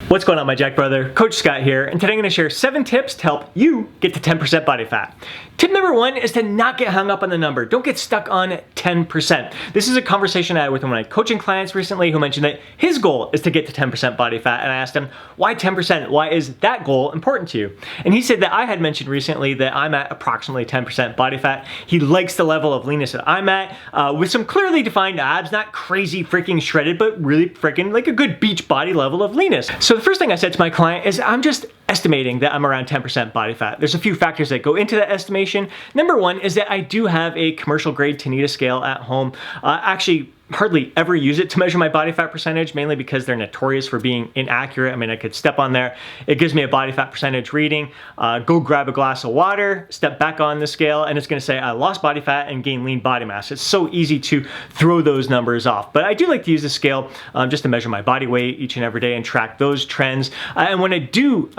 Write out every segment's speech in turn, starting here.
What's going on, my Jack brother? Coach Scott here, and today I'm going to share 7 tips to help you get to 10% body fat. Tip number 1 is to not get hung up on the number. Don't get stuck on 10%. This is a conversation I had with one of my coaching clients recently who mentioned that his goal is to get to 10% body fat, and I asked him, why 10%? Why is that goal important to you? And he said that I had mentioned recently that I'm at approximately 10% body fat. He likes the level of leanness that I'm at, with some clearly defined abs, not crazy freaking shredded, but really freaking like a good beach body level of leanness. So the first thing I said to my client is I'm just estimating that I'm around 10% body fat. There's a few factors that go into that estimation. Number 1 is that I do have a commercial grade Tanita scale at home. Actually, hardly ever use it to measure my body fat percentage, mainly because they're notorious for being inaccurate. I mean, I could step on there, it gives me a body fat percentage reading, go grab a glass of water, step back on the scale, and it's gonna say I lost body fat and gained lean body mass. It's so easy to throw those numbers off. But I do like to use the scale just to measure my body weight each and every day and track those trends. And when I do,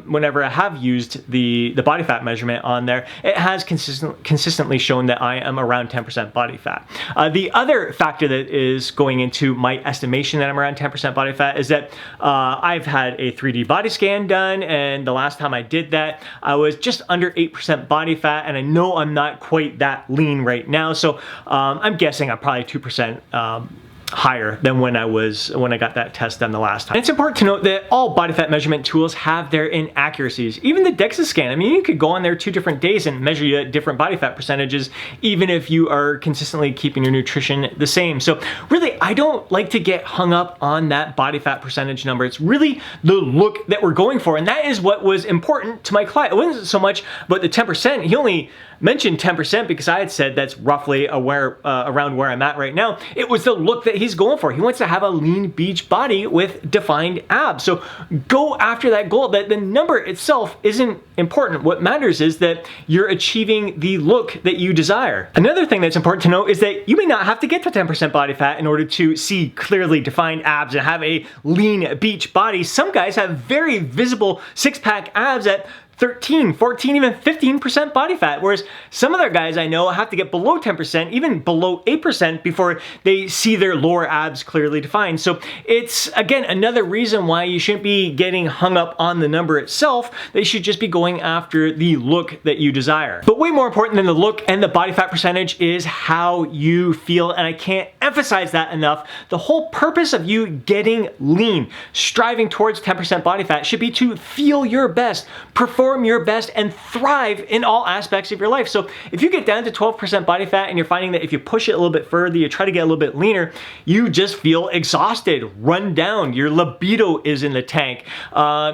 whenever I have used the body fat measurement on there, it has consistently shown that I am around 10% body fat. The other factor that is going into my estimation that I'm around 10% body fat is that I've had a 3D body scan done, and the last time I did that, I was just under 8% body fat, and I know I'm not quite that lean right now, so I'm guessing I'm probably 2% higher than when I got that test done the last time. And it's important to note that all body fat measurement tools have their inaccuracies. Even the DEXA scan, I mean, you could go on there 2 different days and measure you at different body fat percentages, even if you are consistently keeping your nutrition the same. So really, I don't like to get hung up on that body fat percentage number. It's really the look that we're going for, and that is what was important to my client. It wasn't so much about the 10%. He only mentioned 10% because I had said that's roughly around where I'm at right now. It was the look that he's going for. He wants to have a lean beach body with defined abs. So go after that goal. That the number itself isn't important. What matters is that you're achieving the look that you desire. Another thing that's important to note is that you may not have to get to 10% body fat in order to see clearly defined abs and have a lean beach body. Some guys have very visible 6-pack abs at 13, 14, even 15% body fat, whereas some other guys I know have to get below 10%, even below 8% before they see their lower abs clearly defined. So it's, again, another reason why you shouldn't be getting hung up on the number itself. They should just be going after the look that you desire. But way more important than the look and the body fat percentage is how you feel, and I can't emphasize that enough. The whole purpose of you getting lean, striving towards 10% body fat, should be to feel your best, perform your best, and thrive in all aspects of your life. So if you get down to 12% body fat and you're finding that if you push it a little bit further, you try to get a little bit leaner, you just feel exhausted, run down, your libido is in the tank,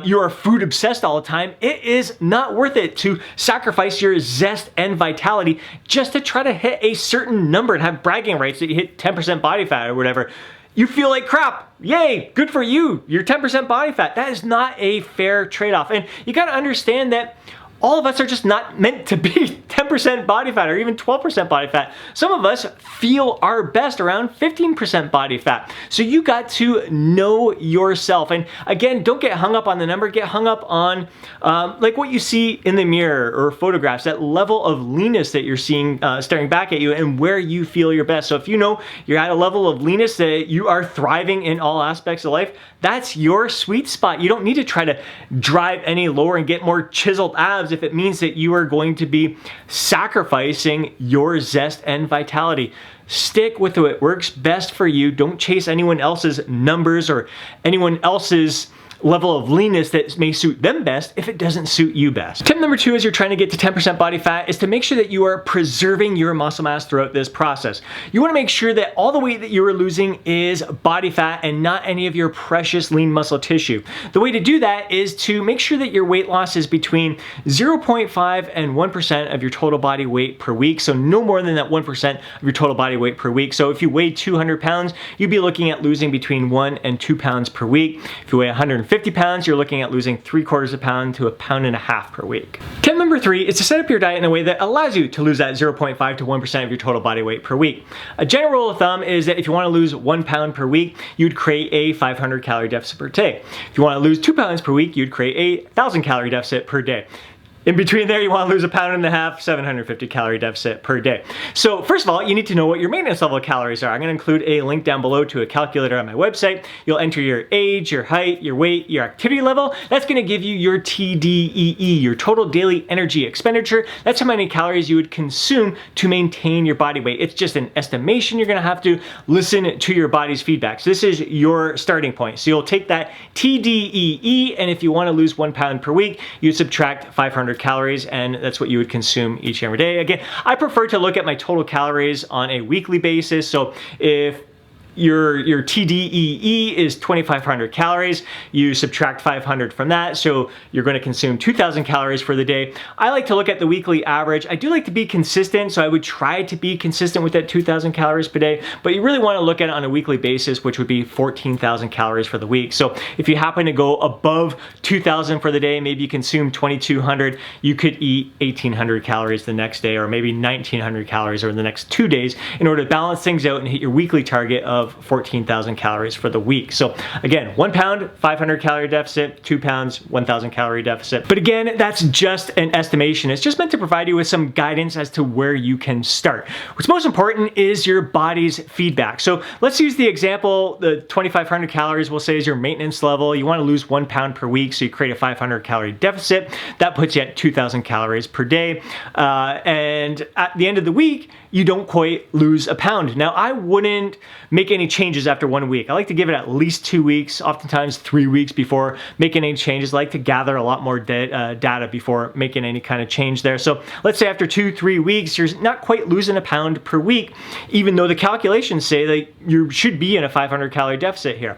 you are food obsessed all the time, it is not worth it to sacrifice your zest and vitality just to try to hit a certain number and have bragging rights that you hit 10% body fat or whatever. You feel like crap. Yay, good for you. You're 10% body fat. That is not a fair trade-off. And you gotta understand that all of us are just not meant to be 10% body fat or even 12% body fat. Some of us feel our best around 15% body fat. So you got to know yourself. And again, don't get hung up on the number, get hung up on like what you see in the mirror or photographs, that level of leanness that you're seeing staring back at you and where you feel your best. So if you know you're at a level of leanness that you are thriving in all aspects of life, that's your sweet spot. You don't need to try to drive any lower and get more chiseled abs if it means that you are going to be sacrificing your zest and vitality. Stick with what works best for you. Don't chase anyone else's numbers or anyone else's level of leanness that may suit them best if it doesn't suit you best. Tip number 2 as you're trying to get to 10% body fat is to make sure that you are preserving your muscle mass throughout this process. You wanna make sure that all the weight that you are losing is body fat and not any of your precious lean muscle tissue. The way to do that is to make sure that your weight loss is between 0.5 and 1% of your total body weight per week. So no more than that 1% of your total body weight per week. So if you weigh 200 pounds, you'd be looking at losing between 1 and 2 pounds per week. If you weigh 150 pounds, you're looking at losing 3/4 pound to 1.5 pounds per week. Tip number 3 is to set up your diet in a way that allows you to lose that 0.5 to 1% of your total body weight per week. A general rule of thumb is that if you want to lose 1 pound per week, you'd create a 500 calorie deficit per day. If you want to lose 2 pounds per week, you'd create a 1,000 calorie deficit per day. In between there, you want to lose 1.5 pounds, 750 calorie deficit per day. So first of all, you need to know what your maintenance level calories are. I'm going to include a link down below to a calculator on my website. You'll enter your age, your height, your weight, your activity level. That's going to give you your TDEE, your total daily energy expenditure. That's how many calories you would consume to maintain your body weight. It's just an estimation. You're going to have to listen to your body's feedback. So this is your starting point. So you'll take that TDEE, and if you want to lose 1 pound per week, you subtract 500 calories, and that's what you would consume each and every day. Again, I prefer to look at my total calories on a weekly basis. So if your TDEE is 2,500 calories, you subtract 500 from that, so you're going to consume 2,000 calories for the day. I like to look at the weekly average. I do like to be consistent, so I would try to be consistent with that 2,000 calories per day, but you really want to look at it on a weekly basis, which would be 14,000 calories for the week. So if you happen to go above 2,000 for the day, maybe you consume 2,200, you could eat 1,800 calories the next day, or maybe 1,900 calories over the next 2 days in order to balance things out and hit your weekly target of 14,000 calories for the week. So again, 1 pound, 500 calorie deficit, 2 pounds, 1,000 calorie deficit. But again, that's just an estimation. It's just meant to provide you with some guidance as to where you can start. What's most important is your body's feedback. So let's use the example, the 2,500 calories we'll say is your maintenance level. You want to lose 1 pound per week, so you create a 500 calorie deficit. That puts you at 2,000 calories per day. And at the end of the week, you don't quite lose a pound. Now, I wouldn't make any changes after 1 week. I like to give it at least 2 weeks, oftentimes 3 weeks before making any changes. I like to gather a lot more data before making any kind of change there. So let's say after 2-3 weeks, you're not quite losing a pound per week, even though the calculations say that you should be in a 500 calorie deficit here.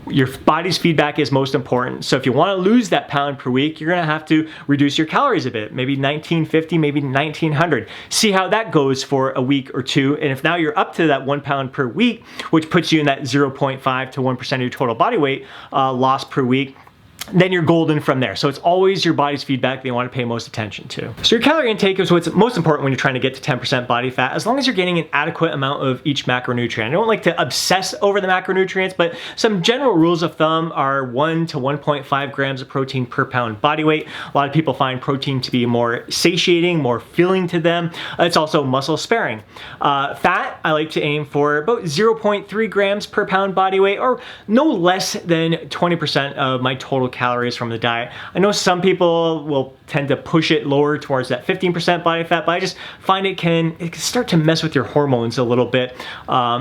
Your body's feedback is most important. So if you want to lose that pound per week, you're going to have to reduce your calories a bit, maybe 1,950, maybe 1,900. See how that goes for a week or two. And if now you're up to that 1 pound per week, which puts you in that 0.5 to 1% of your total body weight loss per week, then you're golden from there. So it's always your body's feedback that you want to pay most attention to. So your calorie intake is what's most important when you're trying to get to 10% body fat, as long as you're getting an adequate amount of each macronutrient. I don't like to obsess over the macronutrients, but some general rules of thumb are 1 to 1.5 grams of protein per pound body weight. A lot of people find protein to be more satiating, more filling to them. It's also muscle sparing. Fat, I like to aim for about 0.3 grams per pound body weight, or no less than 20% of my total calories from the diet. I know some people will tend to push it lower towards that 15% body fat, but I just find it can start to mess with your hormones a little bit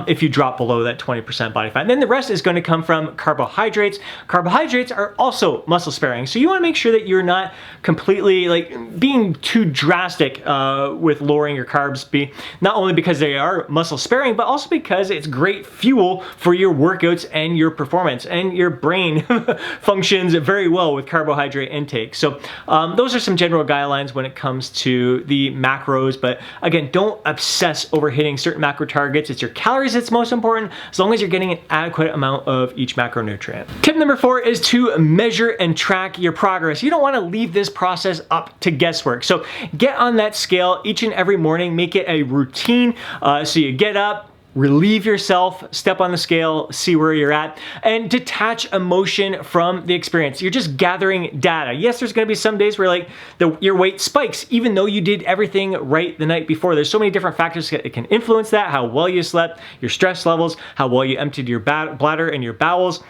if you drop below that 20% body fat. And then the rest is going to come from carbohydrates. Carbohydrates are also muscle sparing, so you want to make sure that you're not completely being too drastic with lowering your carbs, not only because they are muscle sparing, but also because it's great fuel for your workouts and your performance, and your brain functions very well with carbohydrate intake. So those are some general guidelines when it comes to the macros, but again, don't obsess over hitting certain macro targets. It's your calories that's most important, as long as you're getting an adequate amount of each macronutrient. Tip number 4 is to measure and track your progress. You don't want to leave this process up to guesswork. So get on that scale each and every morning, make it a routine. So you get up, relieve yourself, step on the scale, see where you're at, and detach emotion from the experience. You're just gathering data. Yes, there's going to be some days where your weight spikes, even though you did everything right the night before. There's so many different factors that can influence that: how well you slept, your stress levels, how well you emptied your bladder and your bowels.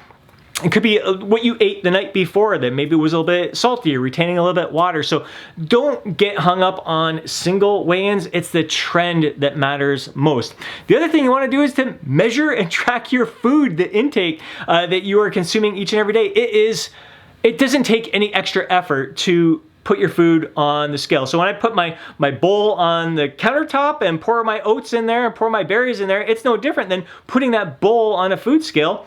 It could be what you ate the night before that maybe was a little bit salty, or retaining a little bit water. So don't get hung up on single weigh-ins. It's the trend that matters most. The other thing you want to do is to measure and track your food, the intake that you are consuming each and every day. It doesn't take any extra effort to put your food on the scale. So when I put my bowl on the countertop and pour my oats in there and pour my berries in there, it's no different than putting that bowl on a food scale,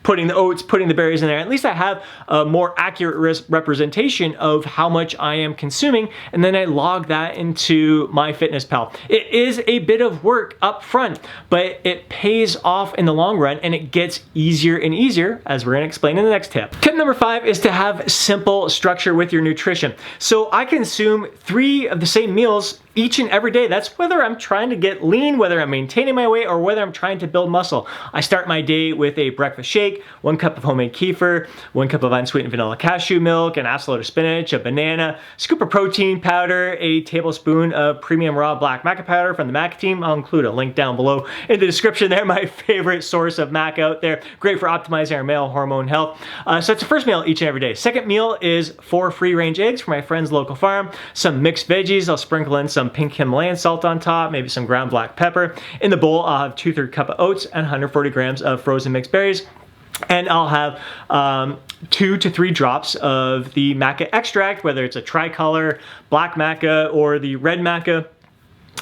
putting the oats, putting the berries in there. At least I have a more accurate representation of how much I am consuming, and then I log that into MyFitnessPal. It is a bit of work up front, but it pays off in the long run, and it gets easier and easier, as we're gonna explain in the next tip. Tip number 5 is to have simple structure with your nutrition. So I consume 3 of the same meals each and every day. That's whether I'm trying to get lean, whether I'm maintaining my weight, or whether I'm trying to build muscle. I start my day with a breakfast shake. cake, 1 cup of homemade kefir, 1 cup of unsweetened vanilla cashew milk, an assload of spinach, a banana, scoop of protein powder, a tablespoon of premium raw black maca powder from the Maca team. I'll include a link down below in the description there, my favorite source of maca out there. Great for optimizing our male hormone health. So it's the first meal each and every day. Second meal is 4 free-range eggs from my friend's local farm, some mixed veggies. I'll sprinkle in some pink Himalayan salt on top, maybe some ground black pepper. In the bowl, I'll have 2/3 cup of oats and 140 grams of frozen mixed berries. And I'll have 2 to 3 drops of the maca extract, whether it's a tricolor, black maca, or the red maca.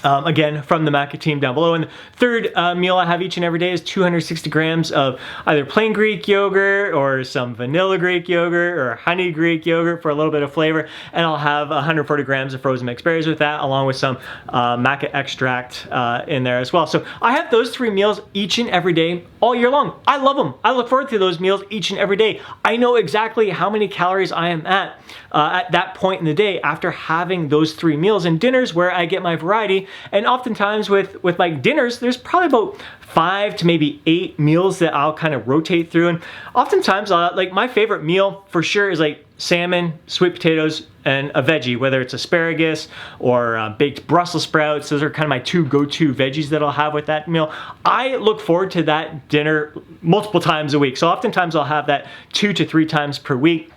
Again, from the Maca team down below. And the third meal I have each and every day is 260 grams of either plain Greek yogurt or some vanilla Greek yogurt or honey Greek yogurt for a little bit of flavor. And I'll have 140 grams of frozen mixed berries with that, along with some Maca extract in there as well. So I have those 3 meals each and every day all year long. I love them. I look forward to those meals each and every day. I know exactly how many calories I am at that point in the day after having those 3 meals, and dinners where I get my variety. And oftentimes with like dinners, there's probably about 5 to maybe 8 meals that I'll kind of rotate through. And oftentimes, like my favorite meal for sure is like salmon, sweet potatoes, and a veggie, whether it's asparagus or baked Brussels sprouts. Those are kind of my 2 go-to veggies that I'll have with that meal. I look forward to that dinner multiple times a week. So oftentimes I'll have that 2 to 3 times per week,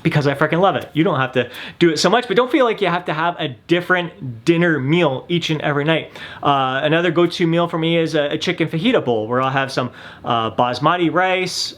because I freaking love it. You don't have to do it so much, but don't feel like you have to have a different dinner meal each and every night. Another go-to meal for me is a chicken fajita bowl, where I'll have some basmati rice,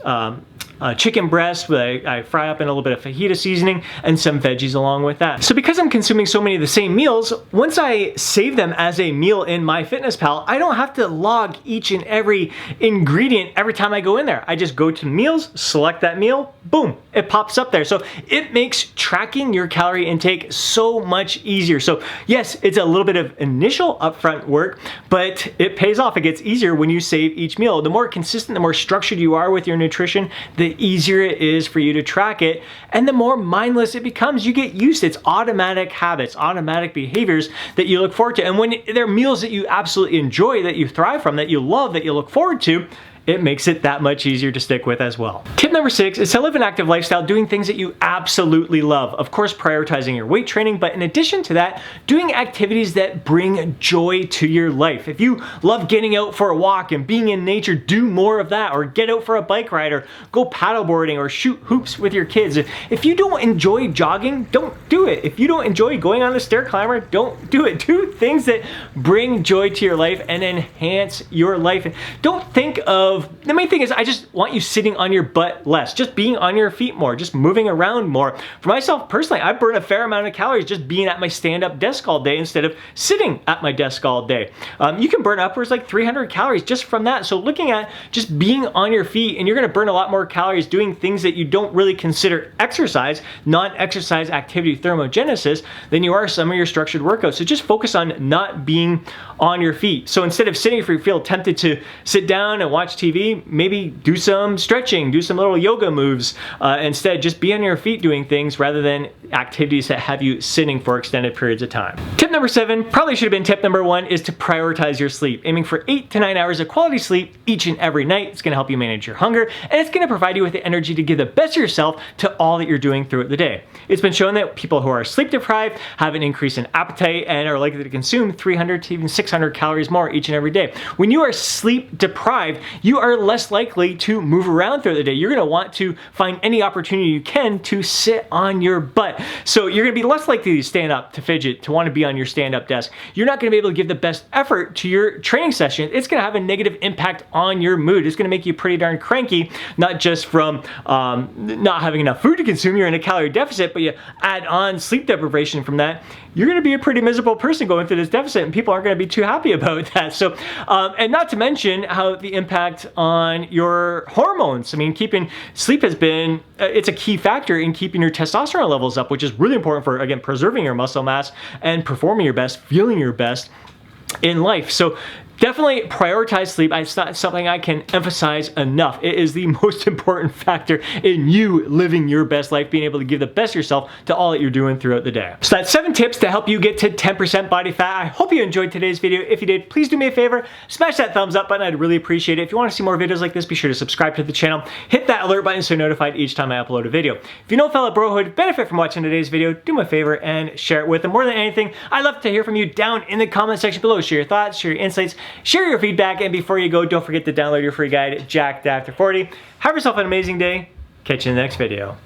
chicken breast that I fry up in a little bit of fajita seasoning, and some veggies along with that. So because I'm consuming so many of the same meals, once I save them as a meal in MyFitnessPal, I don't have to log each and every ingredient every time I go in there. I just go to meals, select that meal, boom, it pops up there. So it makes tracking your calorie intake so much easier. So yes, it's a little bit of initial upfront work, but it pays off. It gets easier when you save each meal. The more consistent, the more structured you are with your nutrition, the easier it is for you to track it, and the more mindless it becomes. You get used to it. It's automatic habits, automatic behaviors that you look forward to. And when there are meals that you absolutely enjoy, that you thrive from, that you love, that you look forward to, it makes it that much easier to stick with as well. Tip number 6 is to live an active lifestyle doing things that you absolutely love. Of course, prioritizing your weight training, but in addition to that, doing activities that bring joy to your life. If you love getting out for a walk and being in nature, do more of that, or get out for a bike ride, or go paddleboarding, or shoot hoops with your kids. If you don't enjoy jogging, don't do it. If you don't enjoy going on the stair climber, don't do it. Do things that bring joy to your life and enhance your life. Don't think of, the main thing is, I just want you sitting on your butt less, just being on your feet more, just moving around more. For myself personally, I burn a fair amount of calories just being at my stand-up desk all day instead of sitting at my desk all day. You can burn upwards like 300 calories just from that. So looking at just being on your feet, and you're gonna burn a lot more calories doing things that you don't really consider exercise, non-exercise activity thermogenesis, than you are some of your structured workouts. So just focus on not being on your feet. So instead of sitting, if you feel tempted to sit down and watch TV, maybe do some stretching, do some little yoga moves. Instead, just be on your feet doing things rather than activities that have you sitting for extended periods of time. Tip number 7, probably should have been tip number 1, is to prioritize your sleep. Aiming for 8 to 9 hours of quality sleep each and every night. It's gonna help you manage your hunger, and it's gonna provide you with the energy to give the best of yourself to all that you're doing throughout the day. It's been shown that people who are sleep deprived have an increase in appetite and are likely to consume 300 to even 600 calories more each and every day. When you are sleep deprived, you are less likely to move around throughout the day. You're gonna want to find any opportunity you can to sit on your butt. So you're gonna be less likely to stand up, to fidget, to want to be on your stand-up desk. You're not gonna be able to give the best effort to your training session. It's gonna have a negative impact on your mood. It's gonna make you pretty darn cranky, not just from not having enough food to consume, you're in a calorie deficit, but you add on sleep deprivation from that, you're gonna be a pretty miserable person going through this deficit, and people aren't gonna be too happy about that. So, and not to mention how the impact on your hormones. I mean, keeping sleep has been, it's a key factor in keeping your testosterone levels up, which is really important for, again, preserving your muscle mass and performing your best, feeling your best in life. So Definitely prioritize sleep. It's not something I can emphasize enough. It is the most important factor in you living your best life, being able to give the best of yourself to all that you're doing throughout the day. So that's 7 tips to help you get to 10% body fat. I hope you enjoyed today's video. If you did, please do me a favor, smash that thumbs up button. I'd really appreciate it. If you want to see more videos like this, be sure to subscribe to the channel. Hit that alert button so you're notified each time I upload a video. If you know fellow brohood benefit from watching today's video, do me a favor and share it with them. More than anything, I'd love to hear from you down in the comment section below. Share your thoughts, share your insights, share your feedback, and before you go, don't forget to download your free guide, Jacked After 40. Have yourself an amazing day. Catch you in the next video.